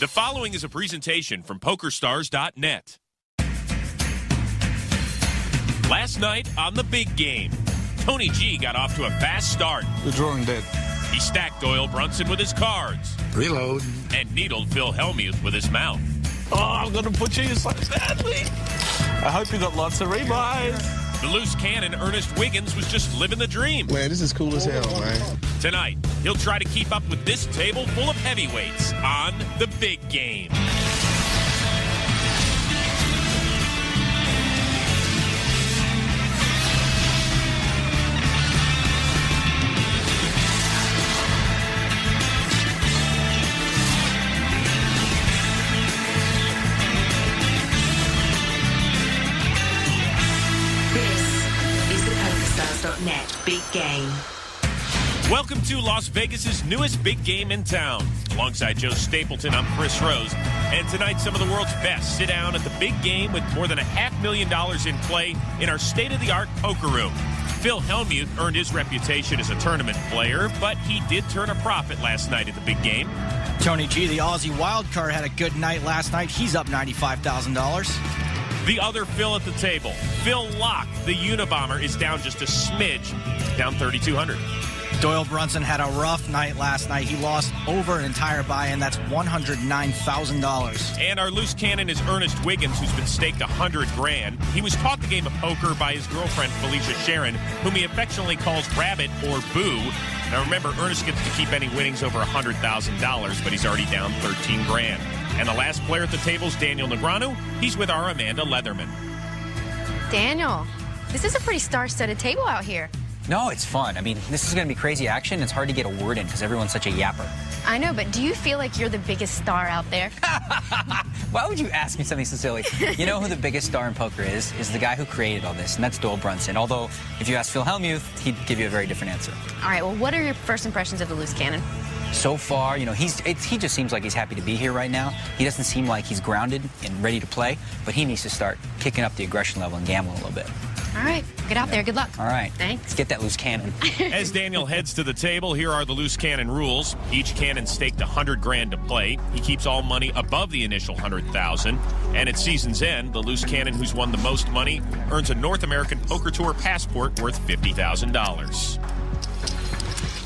The following is a presentation from PokerStars.net. Last night on the big game, Tony G got off to a fast start. You're drawing dead. He stacked Doyle Brunson with his cards. Reload. And needled Phil Hellmuth with his mouth. Oh, I'm going to put you so badly. I hope you got lots of rebuys. The loose cannon Ernest Wiggins was just living the dream. Man, this is cool as hell, man. Tonight, he'll try to keep up with this table full of heavyweights on the big game. PokerStars.net Big Game. Welcome to Las Vegas's newest big game in town. Alongside Joe Stapleton, I'm Chris Rose. And tonight, some of the world's best sit down at the big game with more than $500,000 in play in our state-of-the-art poker room. Phil Hellmuth earned his reputation as a tournament player, but he did turn a profit last night at the big game. Tony G, the Aussie wildcard, had a good night last night. He's up $95,000. The other Phil at the table, Phil Locke, the Unabomber, is down just a smidge, down $3,200. Doyle Brunson had a rough night last night. He lost over an entire buy-in. That's $109,000. And our loose cannon is Ernest Wiggins, who's been staked $100,000. He was taught the game of poker by his girlfriend, Felicia Sharon, whom he affectionately calls Rabbit or Boo. Now remember, Ernest gets to keep any winnings over $100,000, but he's already down $13,000. And the last player at the table is Daniel Negreanu. He's with our Amanda Leatherman. Daniel, this is a pretty star-studded table out here. No, it's fun. I mean, this is going to be crazy action. It's hard to get a word in because everyone's such a yapper. I know, but do you feel like you're the biggest star out there? Why would you ask me something so silly? You know who the biggest star in poker is the guy who created all this, and that's Doyle Brunson. Although, if you ask Phil Hellmuth, he'd give you a very different answer. All right, well, what are your first impressions of the loose cannon? So far, you know, he just seems like he's happy to be here right now. He doesn't seem like he's grounded and ready to play, but he needs to start kicking up the aggression level and gambling a little bit. All right, get out there. Good luck. All right. Thanks. Let's get that loose cannon. As Daniel heads to the table, here are the loose cannon rules. Each cannon staked $100,000 to play. He keeps all money above the initial $100,000. And at season's end, the loose cannon who's won the most money earns a North American Poker Tour passport worth $50,000.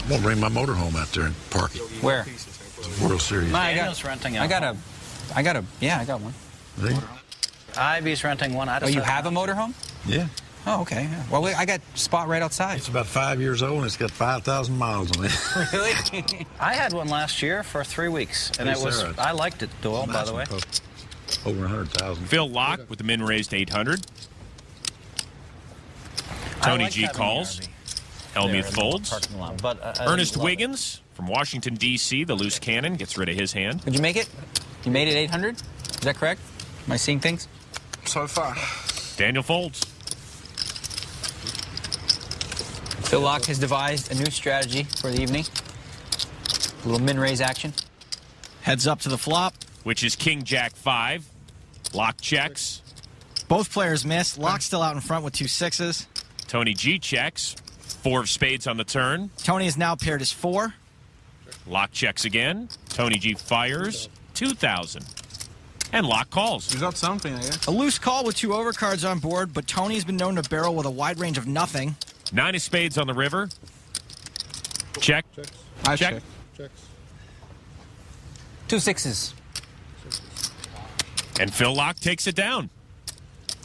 I'm going to bring my motorhome out there and park it. Where? The World Series. I got one. See? Ivy's renting one. Oh, you have a motorhome? Yeah. Oh, okay. Yeah. Well, I got a spot right outside. It's about 5 years old, and it's got 5,000 miles on it. Really? I had one last year for 3 weeks, and I liked it, Doyle, by the way. Over 100,000. Phil Locke with the min raised 800. Tony G calls. Hellmuth folds. Ernest Wiggins from Washington, D.C., the loose cannon, gets rid of his hand. Did you make it? You made it 800? Is that correct? Am I seeing things? So far. Daniel folds. Phil Locke has devised a new strategy for the evening. A little min-raise action. Heads up to the flop. Which is King Jack 5. Locke checks. Both players missed. Locke's still out in front with 2 sixes. Tony G checks. 4 of spades on the turn. Tony is now paired as 4. Locke checks again. Tony G fires. 2,000. And Locke calls. You got something, I guess. A loose call with 2 overcards on board, but Tony's been known to barrel with a wide range of nothing. 9 of spades on the river. Check. I check. Checks. 2 sixes. And Phil Locke takes it down.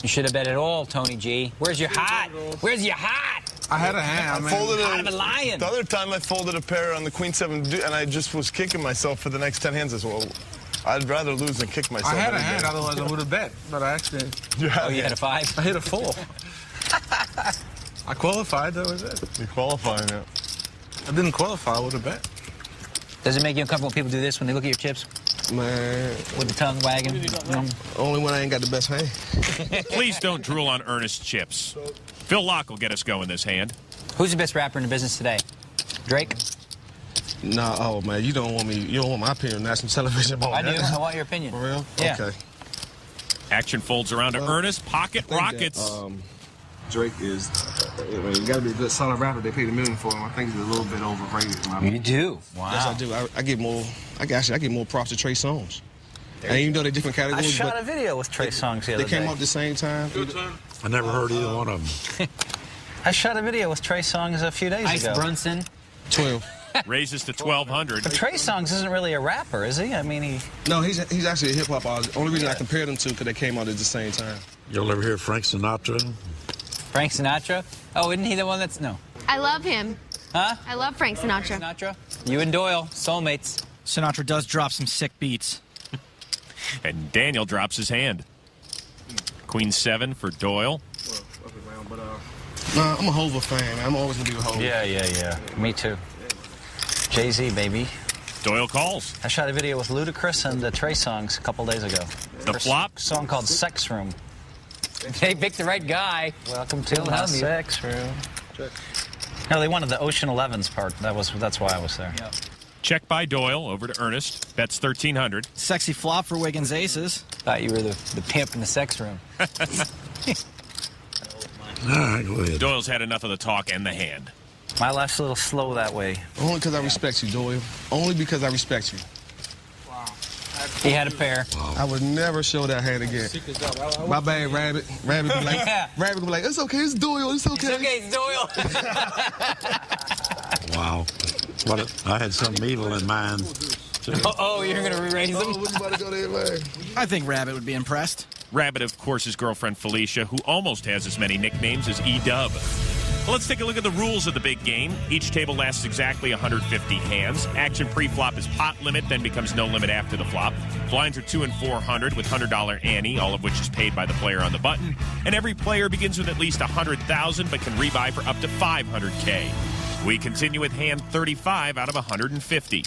You should have bet it all, Tony G. Where's your hat? Where's your hat? I had a hand. I folded Out of a lion. The other time I folded a pair on the Queen 7, and I just was kicking myself for the next 10 hands as well. I'd rather lose than kick myself. I had a hand, otherwise I would have bet, but I actually... You Oh, you had a 5? I hit a 4. I qualified, that was it. You qualifying it. I didn't qualify, I would have bet. Does it make you uncomfortable when people do this when they look at your chips? Man. With the tongue wagging? Only when I ain't got the best hand. Please don't drool on Ernest's chips. Phil Locke will get us going this hand. Who's the best rapper in the business today? Drake? Nah, oh man, you don't want my opinion on national television about I do. that. I want your opinion. For real? Yeah. Okay. Action folds around to Ernest. Pocket rockets. Drake is, you got to be a good solid rapper. They paid $1 million for him. I think he's a little bit overrated. You do? Wow. Yes, I do. I give more. I get more props to Trey Songz. And even though they're different I categories, shot a but video with Trey Songz the other they day. came out at the same time. I never heard either one of them. I shot a video with Trey Songz a few days Ice ago. Brunson. 12. Raises to 1,200. But Trey Songz isn't really a rapper, is he? I mean, he... No, he's actually a hip-hop artist. Only reason I compared them to because they came out at the same time. You'll ever hear Frank Sinatra? Frank Sinatra? Oh, isn't he the one that's... No. I love him. Huh? I love Frank Sinatra. Sinatra? You and Doyle, soulmates. Sinatra does drop some sick beats. And Daniel drops his hand. Queen 7 for Doyle. Nah, I'm a Hova fan, man. I'm always going to be a Hova. Yeah. Me too. Jay-Z, baby. Doyle calls. I shot a video with Ludacris and Trey Songz a couple days ago. The flop? Song called Sex Room. They picked the right guy. Welcome to Phil my Hellmuth. sex room. No, they wanted the Ocean 11's part. That's why I was there. Yep. Check by Doyle over to Ernest. Bets 1,300. Sexy flop for Wiggins aces. Thought you were the pimp in the sex room. All right, go ahead. Doyle's had enough of the talk and the hand. My life's a little slow that way. Only because I respect you, Doyle. Only because I respect you. He had a pair. I would never show that hand again. My bad, Rabbit. Rabbit be like, Yeah. Rabbit be like, it's okay, it's Doyle, it's okay. It's okay, it's Doyle. Wow. I had something evil in mind, too. Oh, you're going to re-raise him? What you about to go there, man? I think Rabbit would be impressed. Rabbit, of course, his girlfriend Felicia, who almost has as many nicknames as E-Dub. Well, let's take a look at the rules of the big game. Each table lasts exactly 150 hands. Action pre-flop is pot limit, then becomes no limit after the flop. Blinds are 2 and 400 with $100 ante, all of which is paid by the player on the button. And every player begins with at least 100,000, but can rebuy for up to 500K. We continue with hand 35 out of 150.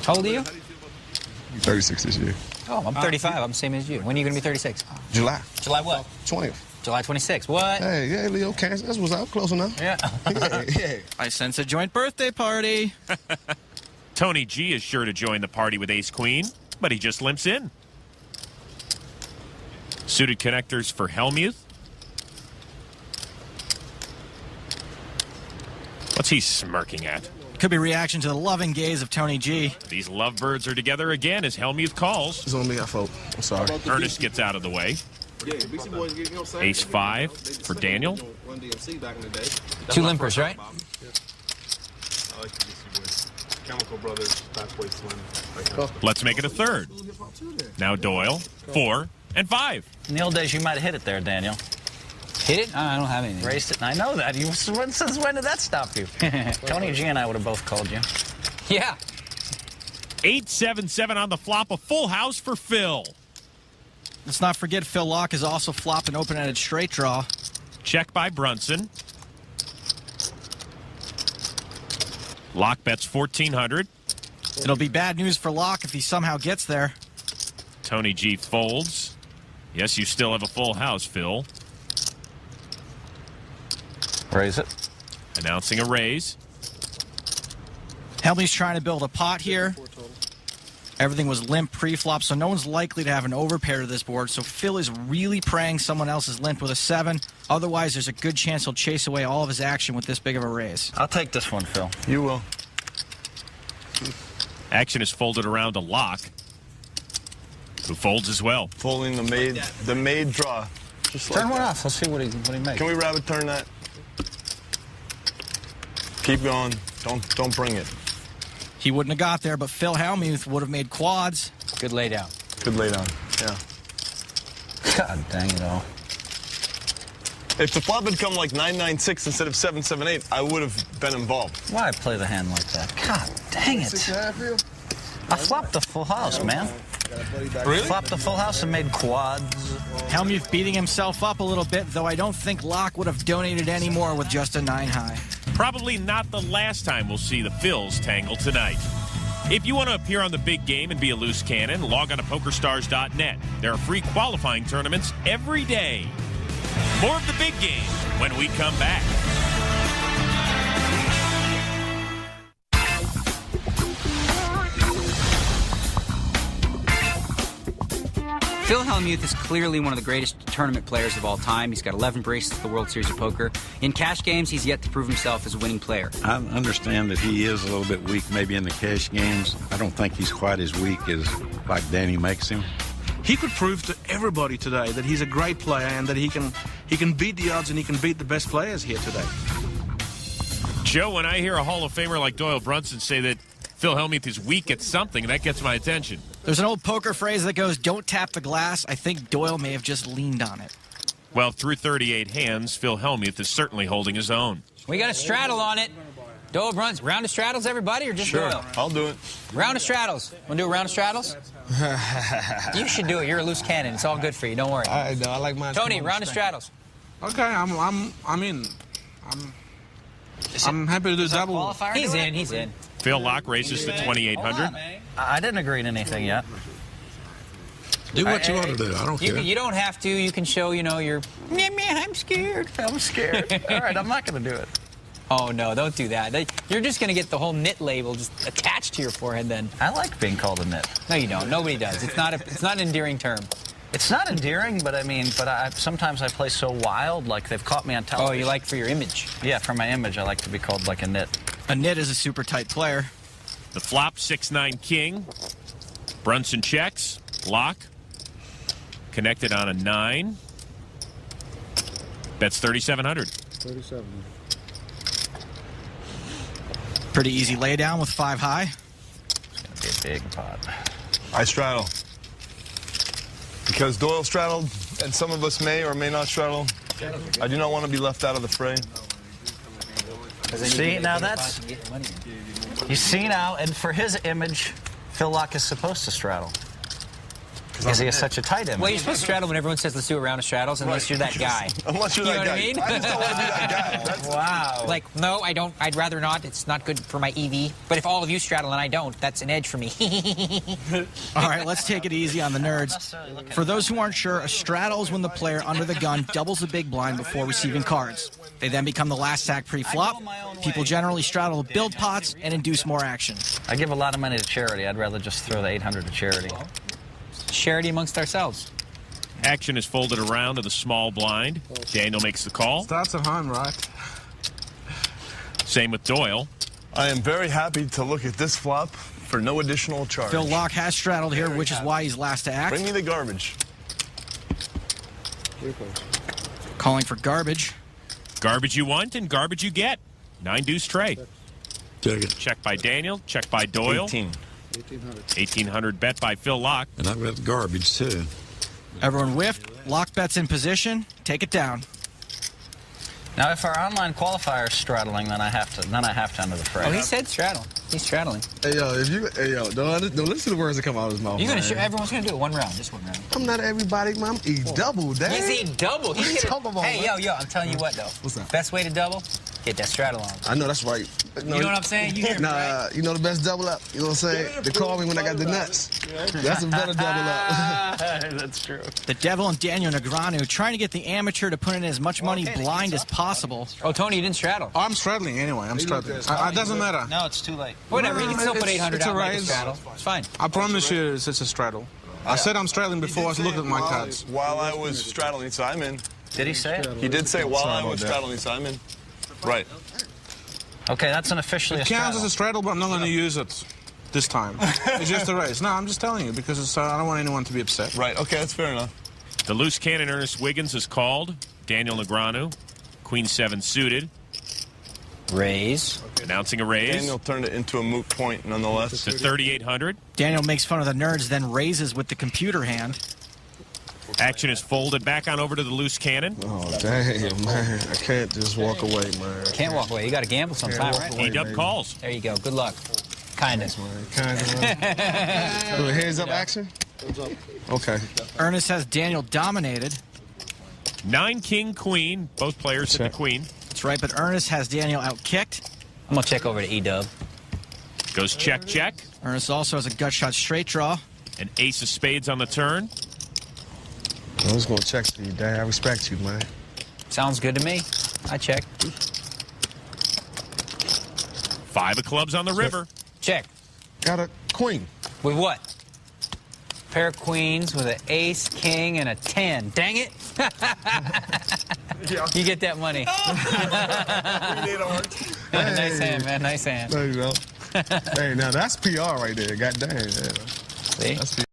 How old are you? 36 this year. Oh, I'm 35. I'm the same as you. When are you going to be 36? July. July what? 20th. July 26. What? Hey, yeah, Leo, Cancer. That's what's up. Close enough. Yeah. Yeah. I sense a joint birthday party. Tony G is sure to join the party with Ace-Queen, but he just limps in. Suited connectors for Hellmuth. What's he smirking at? Could be reaction to the loving gaze of Tony G. These lovebirds are together again as Hellmuth calls. It's on me, I fault. I'm sorry. Ernest gets out of the way. Ace 5 for Daniel. 2 limpers, right? Chemical Brothers, Fatboy Slim. Let's make it a third. Now Doyle, 4 and 5. In the old days, you might have hit it there, Daniel. Hit it? I don't have anything. Raced it. I know that. Since when did that stop you? Tony G and I would have both called you. Yeah. 8-7-7 on the flop. A full house for Phil. Let's not forget Phil Locke is also flopped an open-ended straight draw. Check by Brunson. Locke bets 1,400. It'll be bad news for Locke if he somehow gets there. Tony G folds. Yes, you still have a full house, Phil. Raise it. Announcing a raise. Helmy's trying to build a pot here. Everything was limp pre-flop, so no one's likely to have an overpair to this board. So Phil is really praying someone else is limp with a 7. Otherwise, there's a good chance he'll chase away all of his action with this big of a raise. I'll take this one, Phil. You will. Action is folded around to Locke, who folds as well. Folding the made draw. Just like Turn one that. off. Let's see what he makes. Can we rabbit turn that? Keep going. Don't bring it. He wouldn't have got there, but Phil Hellmuth would have made quads. Good lay down. Good lay down. Yeah. God dang it all. If the flop had come like 9-9-6 instead of 7-7-8, I would have been involved. Why play the hand like that? God dang it. I flopped the full house, man. Really? Flopped the full house and made quads. Hellmuth beating himself up a little bit, though I don't think Locke would have donated any more with just a 9 high. Probably not the last time we'll see the Phils tangle tonight. If you want to appear on the big game and be a loose cannon, log on to PokerStars.net. There are free qualifying tournaments every day. More of the big game when we come back. Phil Hellmuth is clearly one of the greatest tournament players of all time. He's got 11 bracelets at the World Series of Poker. In cash games, he's yet to prove himself as a winning player. I understand that he is a little bit weak maybe in the cash games. I don't think he's quite as weak as like Danny makes him. He could prove to everybody today that he's a great player and that he can beat the odds and he can beat the best players here today. Joe, when I hear a Hall of Famer like Doyle Brunson say that Phil Hellmuth is weak at something, that gets my attention. There's an old poker phrase that goes, don't tap the glass. I think Doyle may have just leaned on it. Well, through 38 hands, Phil Hellmuth is certainly holding his own. We got a straddle on it. Doyle Brunson. Round of straddles, everybody, or just Sure, Doyle? I'll do it. Round of straddles. Want to do a round of straddles? You should do it. You're a loose cannon. It's all good for you. Don't worry. I know. I like mine. Tony, round of straddles. Okay, I'm in. I'm happy to do double. He's in. He's in. Phil Locke races to 2,800. I didn't agree to anything yet. Do what you want to do. I don't care. You don't have to. You can show, you're... I'm scared. I'm scared. All right, I'm not going to do it. Oh, no, don't do that. You're just going to get the whole knit label just attached to your forehead then. I like being called a nit. No, you don't. Nobody does. It's not an endearing term. It's not endearing, but sometimes I play so wild, like they've caught me on television. Oh, you like for your image? Yeah, for my image, I like to be called like a nit. A nit is a super tight player. The flop, 6-9 king. Brunson checks. Locke. Connected on a 9. Bets 3,700. 37. Pretty easy laydown with 5 high. It's going to be a big pot. I straddle. Because Doyle straddled, and some of us may or may not straddle, I do not want to be left out of the fray. See, now that's... You see now, and for his image, Phil Locke is supposed to straddle. Because he has such a tight image. Well, you're supposed to straddle when everyone says, let's do a round of straddles, unless you're that guy. Unless you're that guy. You know what I mean? I just don't want to be that guy. Wow. Like, no, I don't. I'd rather not. It's not good for my EV. But if all of you straddle and I don't, that's an edge for me. All right, let's take it easy on the nerds. For those who aren't sure, a straddle is when the player under the gun doubles the big blind before receiving cards. They then become the last sack pre-flop. People generally straddle to build pots and induce more action. I give a lot of money to charity. I'd rather just throw the 800 to charity. Charity amongst ourselves. Action is folded around to the small blind. Daniel makes the call. Starts at home, right? Same with Doyle. I am very happy to look at this flop for no additional charge. Phil Locke has straddled here, which is why he's last to act. Bring me the garbage. Calling for garbage. Garbage you want and garbage you get. 9 deuce trade. Check it. Check by Daniel. Check by Doyle. 1,800 bet by Phil Locke. And I've got garbage, too. Everyone whiffed. Locke bets in position. Take it down. Now, if our online qualifier is straddling, then I have to enter the fray. Oh, he said straddle. He's straddling. Hey, yo, don't listen to the words that come out of his mouth. Everyone's gonna do it one round, just one round. I'm not everybody, man. I'm eat double, Dad. He's eating double. Hey, yo, I'm telling you what, though. What's that? Best way to double? Get that straddle on. I know that's right. You know what I'm saying? You hear me, right? You know the best double up? You know what I'm saying? They call me when I got the nuts. That's a better double up. That's true. The Devil and Daniel Negreanu trying to get the amateur to put in as much money blind as possible. Oh, Tony, you didn't straddle. Oh, I'm straddling anyway. I'm straddling. It doesn't matter. No, it's too late. Whatever, you can still put 800 it's out a like a raise. straddle. It's fine. I promise you it's a straddle. I said I'm straddling before I looked at my cards. While I was straddling, so I'm in. Did he say it? He did say while I was straddling, so I'm in. Right. Okay, that's unofficially a It straddle. counts as a straddle, but I'm not going to use it this time. It's just a raise. No, I'm just telling you because it's, I don't want anyone to be upset. Right, okay, that's fair enough. The loose cannon Ernest Wiggins is called. Daniel Negreanu. Queen 7 suited. Raise. Announcing a raise. Daniel turned it into a moot point nonetheless. To 3,800. Daniel makes fun of the nerds, then raises with the computer hand. Action is folded back on over to the loose cannon. Oh, damn, man. I can't just walk away, man. Can't walk away. You got to gamble sometime, right? A-dub calls. There you go. Good luck. Kindness. Kind of. Heads up action? Okay. Ernest has Daniel dominated. 9 king queen. Both players hit the queen. That's right, but Ernest has Daniel outkicked. I'm going to check over to E-dub. Goes check, check. Ernest also has a gut shot straight draw. An ace of spades on the turn. I'm just going to check for you, Dad. I respect you, man. Sounds good to me. I check. 5 of clubs on the river. Check. Got a queen. With what? Pair of queens with an ace, king, and a 10. Dang it. You get that money. Nice hand, man. Nice hand. There you go. Hey, now that's PR right there. God dang. Yeah. See? That's PR.